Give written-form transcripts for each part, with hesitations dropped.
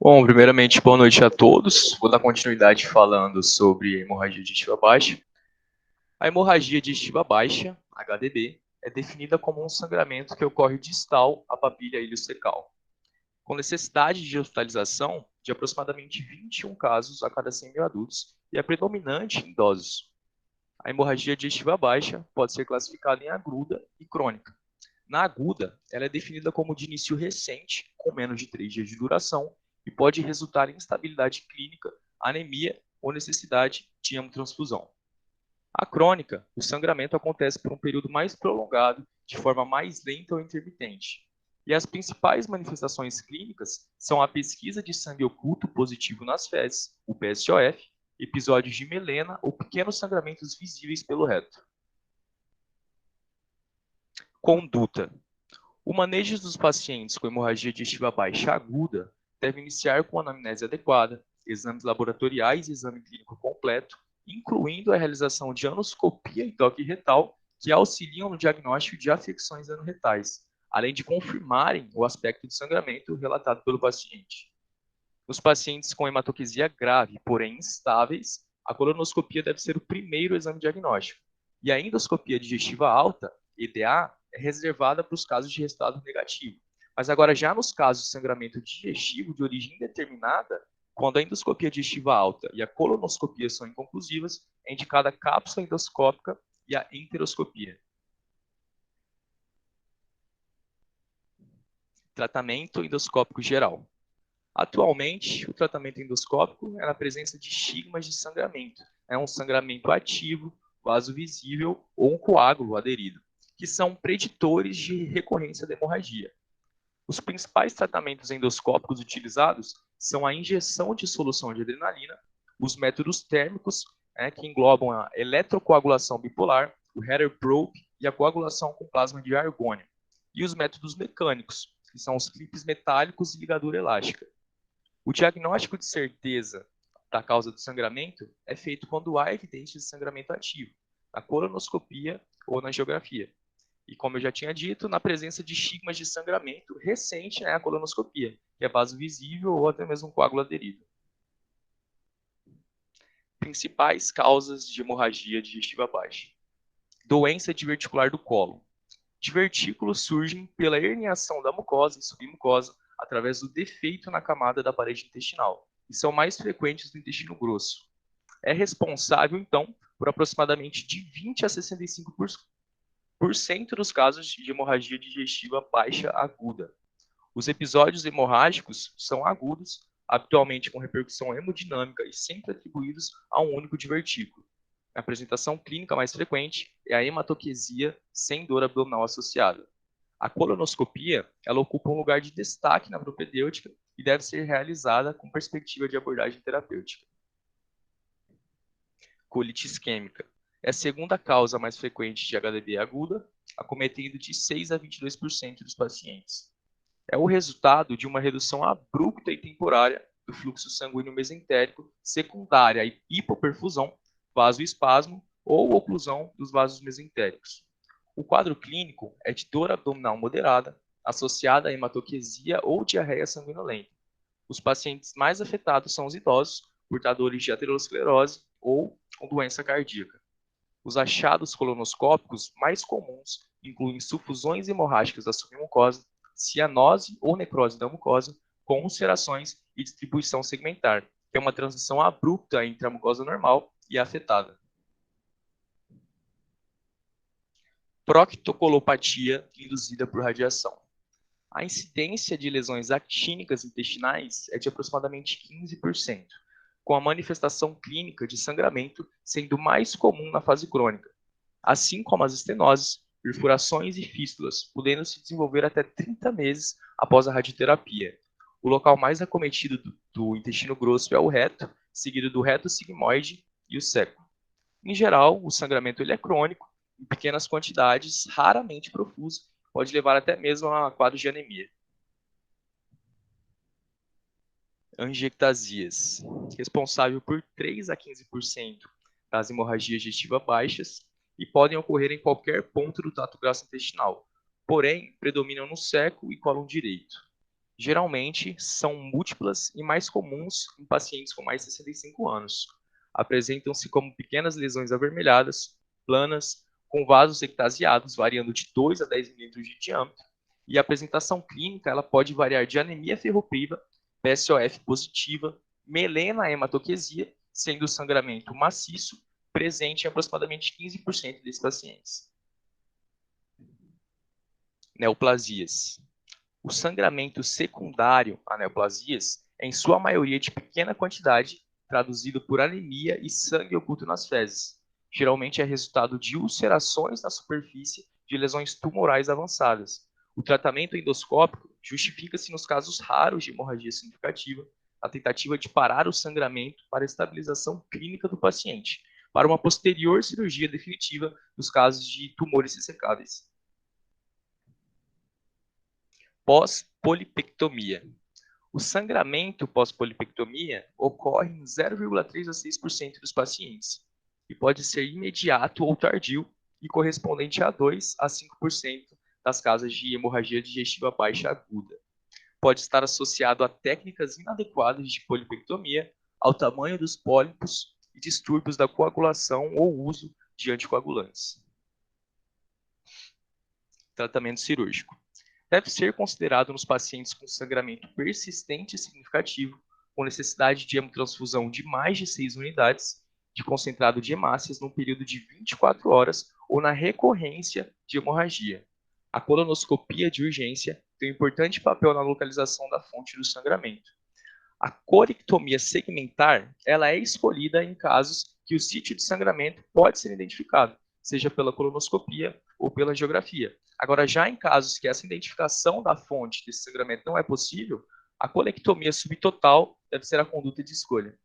Bom, primeiramente, boa noite a todos. Vou dar continuidade falando sobre a hemorragia digestiva baixa. A hemorragia digestiva baixa, HDB, é definida como um sangramento que ocorre distal à papilha iliocecal, com necessidade de hospitalização de aproximadamente 21 casos a cada 100 mil adultos e é predominante em idosos. A hemorragia digestiva baixa pode ser classificada em aguda e crônica. Na aguda, ela é definida como de início recente, com menos de 3 dias de duração, e pode resultar em instabilidade clínica, anemia ou necessidade de hemotransfusão. A crônica, o sangramento acontece por um período mais prolongado, de forma mais lenta ou intermitente. E as principais manifestações clínicas são a pesquisa de sangue oculto positivo nas fezes, o PSOF, episódios de melena ou pequenos sangramentos visíveis pelo reto. Conduta. O manejo dos pacientes com hemorragia digestiva baixa aguda deve iniciar com anamnese adequada, exames laboratoriais e exame clínico completo, incluindo a realização de anoscopia e toque retal, que auxiliam no diagnóstico de afecções anorretais, além de confirmarem o aspecto de sangramento relatado pelo paciente. Nos pacientes com hematoquesia grave, porém instáveis, a colonoscopia deve ser o primeiro exame diagnóstico. E a endoscopia digestiva alta, EDA, é reservada para os casos de resultado negativo. Mas agora, já nos casos de sangramento digestivo de origem indeterminada, quando a endoscopia digestiva alta e a colonoscopia são inconclusivas, é indicada a cápsula endoscópica e a enteroscopia. Tratamento endoscópico geral. Atualmente, o tratamento endoscópico é na presença de estigmas de sangramento. É um sangramento ativo, vaso visível ou um coágulo aderido, que são preditores de recorrência da hemorragia. Os principais tratamentos endoscópicos utilizados são a injeção de solução de adrenalina, os métodos térmicos, que englobam a eletrocoagulação bipolar, o Heater Probe e a coagulação com plasma de argônio, e os métodos mecânicos, que são os clipes metálicos e ligadura elástica. O diagnóstico de certeza da causa do sangramento é feito quando há evidência de sangramento ativo, na colonoscopia ou na angiografia. E como eu já tinha dito, na presença de estigmas de sangramento recente, a colonoscopia, que é vaso visível ou até mesmo um coágulo aderido. Principais causas de hemorragia digestiva baixa. Doença diverticular do colo. Divertículos surgem pela herniação da mucosa e submucosa através do defeito na camada da parede intestinal e são mais frequentes no intestino grosso. É responsável, então, por aproximadamente de 20 a 65% dos casos de hemorragia digestiva baixa aguda. Os episódios hemorrágicos são agudos, habitualmente com repercussão hemodinâmica e sempre atribuídos a um único divertículo. A apresentação clínica mais frequente é a hematoquesia sem dor abdominal associada. A colonoscopia, ela ocupa um lugar de destaque na propedêutica e deve ser realizada com perspectiva de abordagem terapêutica. Colite isquêmica. É a segunda causa mais frequente de HDB aguda, acometendo de 6 a 22% dos pacientes. É o resultado de uma redução abrupta e temporária do fluxo sanguíneo mesentérico secundária à hipoperfusão, vasoespasmo ou oclusão dos vasos mesentéricos. O quadro clínico é de dor abdominal moderada, associada a hematoquesia ou diarreia sanguinolenta. Os pacientes mais afetados são os idosos, portadores de aterosclerose ou com doença cardíaca. Os achados colonoscópicos mais comuns incluem sufusões hemorrágicas da submucosa, cianose ou necrose da mucosa, com ulcerações e distribuição segmentar, que é uma transição abrupta entre a mucosa normal e a afetada. Proctocolopatia induzida por radiação. A incidência de lesões actínicas intestinais é de aproximadamente 15%, com a manifestação clínica de sangramento sendo mais comum na fase crônica, assim como as estenoses, perfurações e fístulas, podendo se desenvolver até 30 meses após a radioterapia. O local mais acometido do intestino grosso é o reto, seguido do reto sigmoide e o seco. Em geral, o sangramento ele é crônico, em pequenas quantidades, raramente profuso, pode levar até mesmo a quadros de anemia. Angiectasias, responsável por 3 a 15% das hemorragias digestivas baixas e podem ocorrer em qualquer ponto do trato gastrointestinal, porém predominam no seco e cólon direito. Geralmente, são múltiplas e mais comuns em pacientes com mais de 65 anos. Apresentam-se como pequenas lesões avermelhadas, planas, com vasos ectasiados, variando de 2 a 10 milímetros de diâmetro, e a apresentação clínica ela pode variar de anemia ferropriva, PSOF positiva, melena hematoquesia, sendo o sangramento maciço presente em aproximadamente 15% desses pacientes. Neoplasias. O sangramento secundário a neoplasias é, em sua maioria, de pequena quantidade, traduzido por anemia e sangue oculto nas fezes. Geralmente é resultado de ulcerações na superfície de lesões tumorais avançadas. O tratamento endoscópico justifica-se nos casos raros de hemorragia significativa, a tentativa de parar o sangramento para a estabilização clínica do paciente, para uma posterior cirurgia definitiva nos casos de tumores ressecáveis. Pós-polipectomia. O sangramento pós-polipectomia ocorre em 0,3 a 6% dos pacientes e pode ser imediato ou tardio e correspondente a 2 a 5% das casos de hemorragia digestiva baixa aguda. Pode estar associado a técnicas inadequadas de polipectomia, ao tamanho dos pólipos e distúrbios da coagulação ou uso de anticoagulantes. Tratamento cirúrgico. Deve ser considerado nos pacientes com sangramento persistente e significativo, com necessidade de hemotransfusão de mais de 6 unidades de concentrado de hemácias num período de 24 horas ou na recorrência de hemorragia. A colonoscopia de urgência tem um importante papel na localização da fonte do sangramento. A corectomia segmentar ela é escolhida em casos que o sítio de sangramento pode ser identificado, seja pela colonoscopia ou pela angiografia. Agora, já em casos que essa identificação da fonte desse sangramento não é possível, a colectomia subtotal deve ser a conduta de escolha.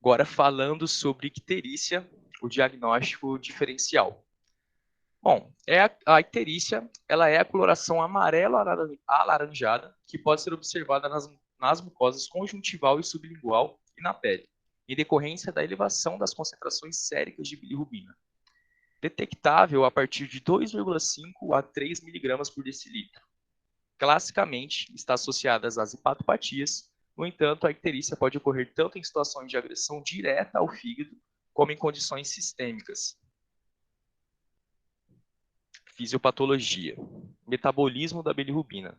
Agora, falando sobre icterícia, o diagnóstico diferencial. Bom, a icterícia ela é a coloração amarelo-alaranjada que pode ser observada nas mucosas conjuntival e sublingual e na pele, em decorrência da elevação das concentrações séricas de bilirrubina. Detectável a partir de 2,5 a 3 mg por decilitro. Classicamente, está associada às hepatopatias, no entanto, a icterícia pode ocorrer tanto em situações de agressão direta ao fígado, como em condições sistêmicas. Fisiopatologia. Metabolismo da bilirrubina.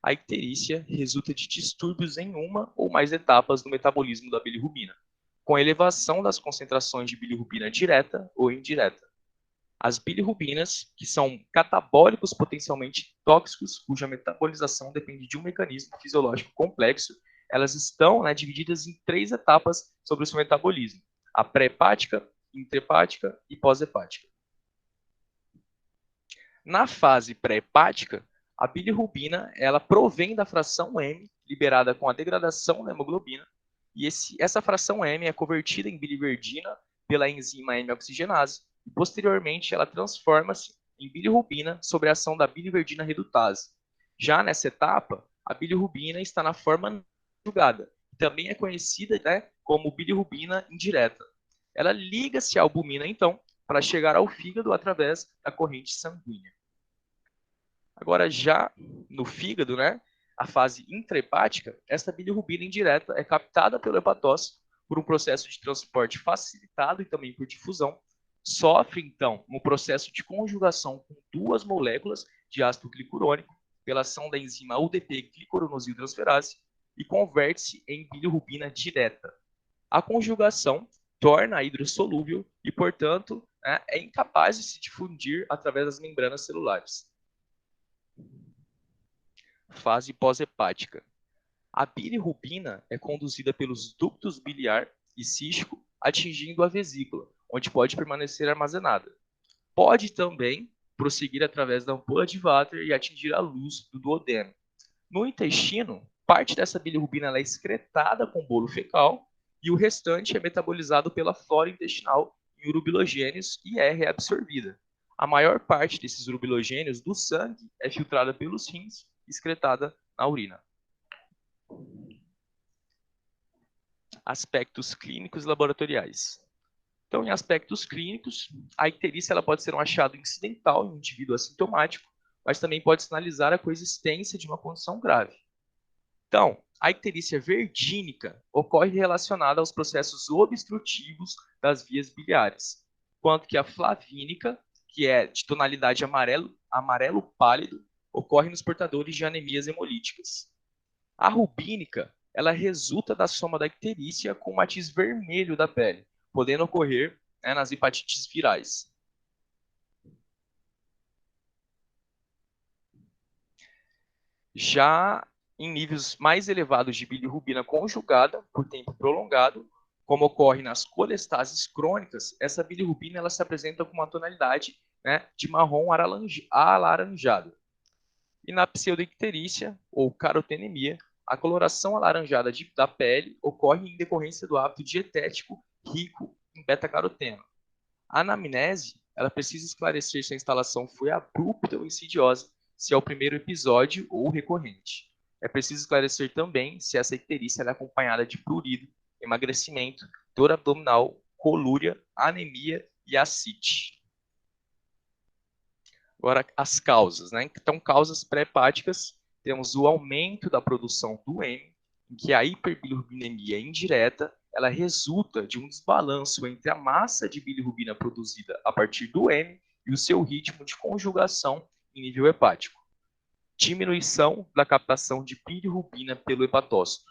A icterícia resulta de distúrbios em uma ou mais etapas do metabolismo da bilirrubina, com elevação das concentrações de bilirrubina direta ou indireta. As bilirrubinas, que são catabólicos potencialmente tóxicos, cuja metabolização depende de um mecanismo fisiológico complexo, elas estão divididas em 3 etapas sobre o seu metabolismo: a pré-hepática, intrahepática e pós-hepática. Na fase pré-hepática, a bilirrubina ela provém da fração M, liberada com a degradação da hemoglobina, e essa fração M é convertida em biliverdina pela enzima M-oxigenase, e posteriormente ela transforma-se em bilirrubina sob a ação da biliverdina redutase. Já nessa etapa, a bilirrubina está na forma conjugada, que também é conhecida como bilirrubina indireta. Ela liga-se à albumina, então, para chegar ao fígado através da corrente sanguínea. Agora, já no fígado, a fase intrahepática, essa bilirrubina indireta é captada pelo hepatócito por um processo de transporte facilitado e também por difusão. Sofre, então, um processo de conjugação com 2 moléculas de ácido glicurônico pela ação da enzima UDP-glicuronisiltransferase e converte-se em bilirrubina direta. A conjugação torna a hidrossolúvel e, portanto, é incapaz de se difundir através das membranas celulares. Fase pós-hepática. A bilirrubina é conduzida pelos ductos biliar e cístico, atingindo a vesícula, onde pode permanecer armazenada. Pode também prosseguir através da ampola de Vater e atingir a luz do duodeno. No intestino, parte dessa bilirrubina é excretada com bolo fecal e o restante é metabolizado pela flora intestinal em urobilogênios e é reabsorvida. A maior parte desses urobilogênios do sangue é filtrada pelos rins e excretada na urina. Aspectos clínicos e laboratoriais. Então, em aspectos clínicos, a icterícia ela pode ser um achado incidental em um indivíduo assintomático, mas também pode sinalizar a coexistência de uma condição grave. Então, a icterícia verdínica ocorre relacionada aos processos obstrutivos das vias biliares, enquanto que a flavínica, que é de tonalidade amarelo pálido, ocorre nos portadores de anemias hemolíticas. A rubínica, ela resulta da soma da icterícia com o matiz vermelho da pele, podendo ocorrer, né, nas hepatites virais. Já em níveis mais elevados de bilirrubina conjugada por tempo prolongado, como ocorre nas colestases crônicas, essa bilirrubina ela se apresenta com uma tonalidade, né, de marrom alaranjado. E na pseudoicterícia, ou carotenemia, a coloração alaranjada da pele ocorre em decorrência do hábito dietético rico em beta-caroteno. A anamnese, ela precisa esclarecer se a instalação foi abrupta ou insidiosa, se é o primeiro episódio ou recorrente. É preciso esclarecer também se essa icterícia é acompanhada de prurido, emagrecimento, dor abdominal, colúria, anemia e ascite. Agora, as causas, né? Então, causas pré-hepáticas, temos o aumento da produção do M, em que a hiperbilirrubinemia indireta, ela resulta de um desbalanço entre a massa de bilirrubina produzida a partir do M e o seu ritmo de conjugação em nível hepático. Diminuição da captação de bilirrubina pelo hepatócito.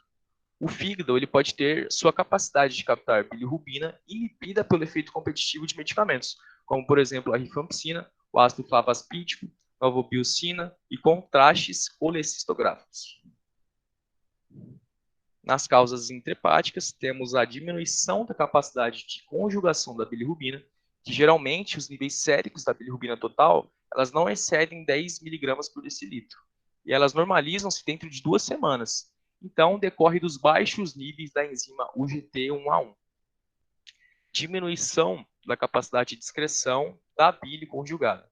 O fígado ele pode ter sua capacidade de captar bilirrubina inibida pelo efeito competitivo de medicamentos, como, por exemplo, a rifampicina, o ácido flavaspídico, novobiocina e contrastes colecistográficos. Nas causas intrahepáticas, temos a diminuição da capacidade de conjugação da bilirrubina, que geralmente os níveis séricos da bilirrubina total, elas não excedem 10 mg por decilitro, e elas normalizam-se dentro de 2 semanas. Então, decorre dos baixos níveis da enzima UGT1A1. Diminuição da capacidade de excreção da bile conjugada.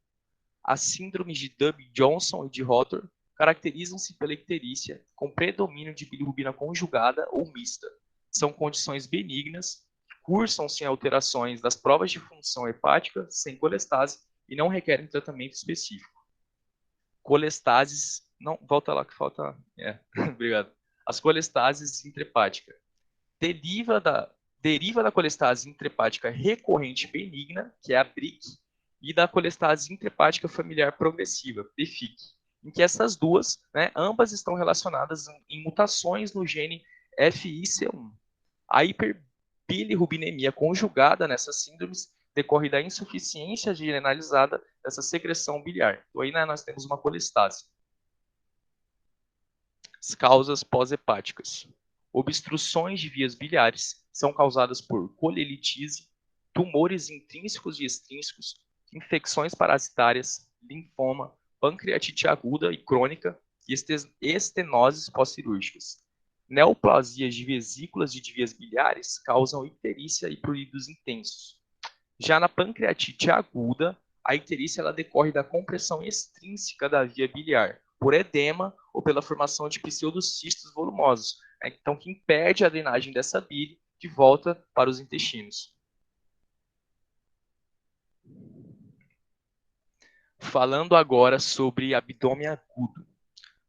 As síndromes de Dubby-Johnson e de Rotor caracterizam-se pela icterícia com predomínio de bilirrubina conjugada ou mista. São condições benignas, cursam sem alterações das provas de função hepática, sem colestase e não requerem tratamento específico. Colestases, não, volta lá que falta, obrigado. As colestases intrahepática deriva da colestase intrahepática recorrente benigna, que é a BRIC, e da colestase intrahepática familiar progressiva, PFIC, em que essas duas, né, ambas estão relacionadas em mutações no gene FIC1. A hiperbilirrubinemia conjugada nessas síndromes decorre da insuficiência generalizada dessa secreção biliar. Então aí, né, nós temos uma colestase. As causas pós-hepáticas. Obstruções de vias biliares são causadas por colelitise, tumores intrínsecos e extrínsecos, infecções parasitárias, linfoma, pancreatite aguda e crônica e estenoses pós-cirúrgicas. Neoplasias de vesículas e de vias biliares causam icterícia e pruridos intensos. Já na pancreatite aguda, a icterícia ela decorre da compressão extrínseca da via biliar, por edema ou pela formação de pseudocistos volumosos, né? Então, que impede a drenagem dessa bile de volta para os intestinos. Falando agora sobre abdômen agudo.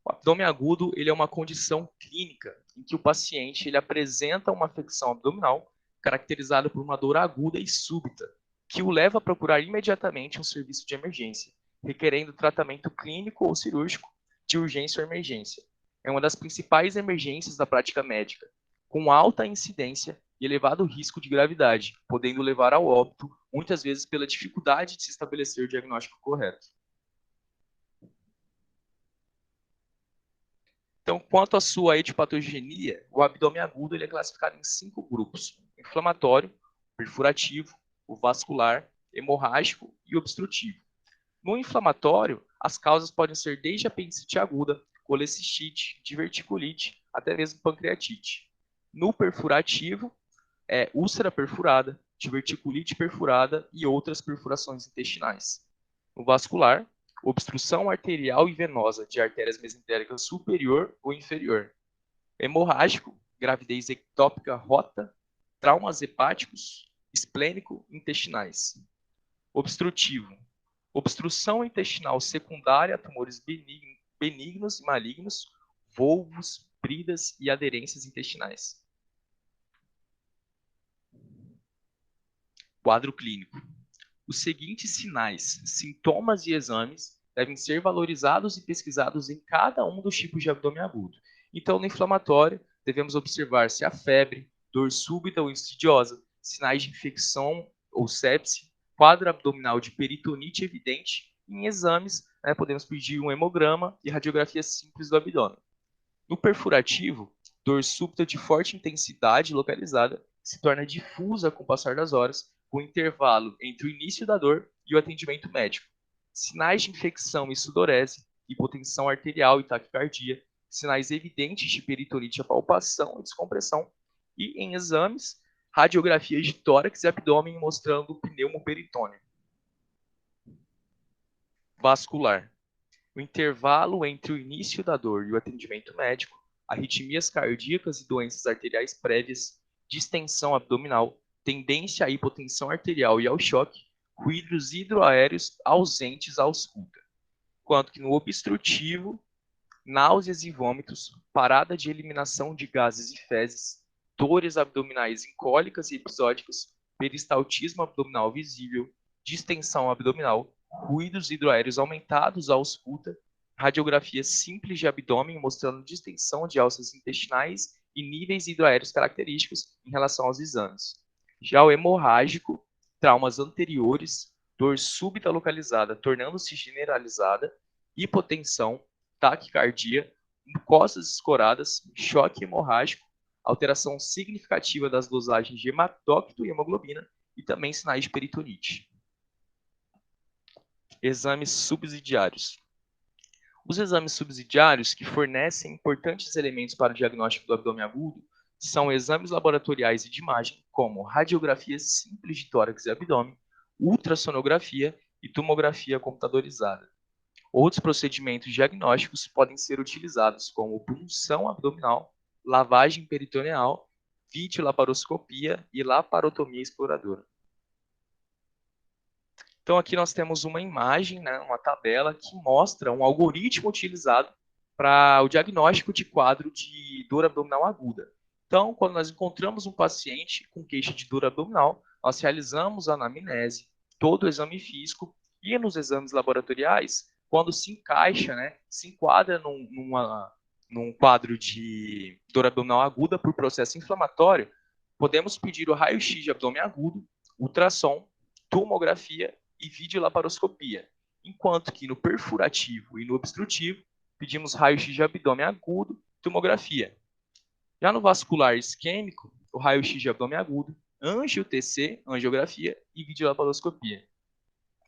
O abdômen agudo ele é uma condição clínica em que o paciente ele apresenta uma afecção abdominal caracterizada por uma dor aguda e súbita, que o leva a procurar imediatamente um serviço de emergência, requerendo tratamento clínico ou cirúrgico de urgência ou emergência. É uma das principais emergências da prática médica, com alta incidência e elevado risco de gravidade, podendo levar ao óbito, muitas vezes pela dificuldade de se estabelecer o diagnóstico correto. Então, quanto à sua etiopatogenia, o abdômen agudo ele é classificado em 5 grupos: inflamatório, perfurativo, o vascular, hemorrágico e obstrutivo. No inflamatório, as causas podem ser desde apendicite aguda, colecistite, diverticulite, até mesmo pancreatite. No perfurativo, é úlcera perfurada, diverticulite perfurada e outras perfurações intestinais. No vascular, obstrução arterial e venosa de artérias mesentéricas superior ou inferior. Hemorrágico, gravidez ectópica rota, traumas hepáticos esplênico-intestinais. Obstrutivo. Obstrução intestinal secundária a tumores benignos e malignos, volvos, bridas e aderências intestinais. Quadro clínico. Os seguintes sinais, sintomas e exames devem ser valorizados e pesquisados em cada um dos tipos de abdômen agudo. Então, no inflamatório, devemos observar se há febre, dor súbita ou insidiosa, sinais de infecção ou sepse, quadro abdominal de peritonite evidente. Em exames, podemos pedir um hemograma e radiografia simples do abdômen. No perfurativo, dor súbita de forte intensidade localizada se torna difusa com o passar das horas, com intervalo entre o início da dor e o atendimento médico. Sinais de infecção e sudorese, hipotensão arterial e taquicardia, sinais evidentes de peritonite, a palpação e descompressão, e em exames, radiografias de tórax e abdômen mostrando pneumoperitônio. Vascular. O intervalo entre o início da dor e o atendimento médico, arritmias cardíacas e doenças arteriais prévias, distensão abdominal, tendência à hipotensão arterial e ao choque, ruídos hidroaéreos ausentes à ausculta. Enquanto que no obstrutivo, náuseas e vômitos, parada de eliminação de gases e fezes, dores abdominais incólicas e episódicas, peristaltismo abdominal visível, distensão abdominal, ruídos hidroaéreos aumentados à ausculta, radiografia simples de abdômen mostrando distensão de alças intestinais e níveis hidroaéreos característicos em relação aos exames. Já o hemorrágico, traumas anteriores, dor súbita localizada tornando-se generalizada, hipotensão, taquicardia, mucosas escoradas, choque hemorrágico, alteração significativa das dosagens de hematócrito e hemoglobina e também sinais de peritonite. Exames subsidiários. Os exames subsidiários, que fornecem importantes elementos para o diagnóstico do abdômen agudo, são exames laboratoriais e de imagem, como radiografia simples de tórax e abdômen, ultrassonografia e tomografia computadorizada. Outros procedimentos diagnósticos podem ser utilizados, como punção abdominal, lavagem peritoneal, videolaparoscopia e laparotomia exploradora. Então, aqui nós temos uma imagem, uma tabela que mostra um algoritmo utilizado para o diagnóstico de quadro de dor abdominal aguda. Então, quando nós encontramos um paciente com queixa de dor abdominal, nós realizamos a anamnese, todo o exame físico e nos exames laboratoriais, quando se encaixa, se enquadra num quadro de dor abdominal aguda por processo inflamatório, podemos pedir o raio-x de abdômen agudo, ultrassom, tomografia e videolaparoscopia, enquanto que no perfurativo e no obstrutivo pedimos raio-x de abdômen agudo, tomografia. Já no vascular isquêmico, o raio-x de abdômen agudo, angio-TC, angiografia e videolaparoscopia.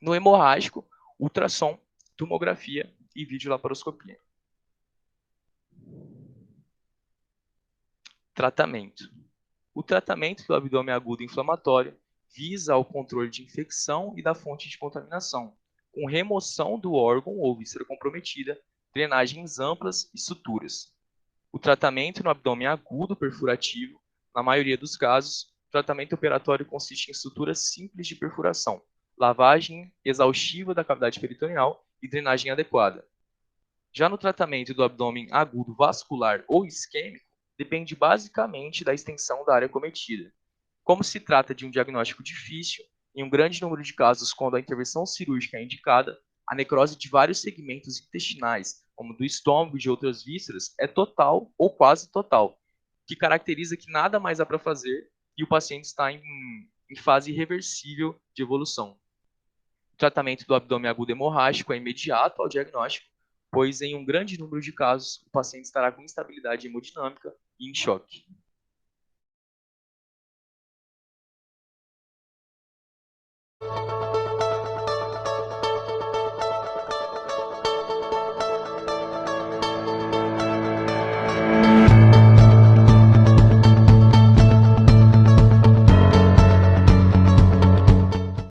No hemorrágico, ultrassom, tomografia e videolaparoscopia. Tratamento. O tratamento do abdômen agudo inflamatório visa o controle de infecção e da fonte de contaminação, com remoção do órgão ou víscera comprometida, drenagens amplas e suturas. O tratamento no abdômen agudo perfurativo, na maioria dos casos, o tratamento operatório consiste em suturas simples de perfuração, lavagem exaustiva da cavidade peritoneal e drenagem adequada. Já no tratamento do abdômen agudo vascular ou isquêmico, depende basicamente da extensão da área cometida. Como se trata de um diagnóstico difícil, em um grande número de casos, quando a intervenção cirúrgica é indicada, a necrose de vários segmentos intestinais, como do estômago e de outras vísceras, é total ou quase total, que caracteriza que nada mais há para fazer e o paciente está em fase irreversível de evolução. O tratamento do abdômen agudo hemorrágico é imediato ao diagnóstico, pois em um grande número de casos, o paciente estará com instabilidade hemodinâmica e em choque.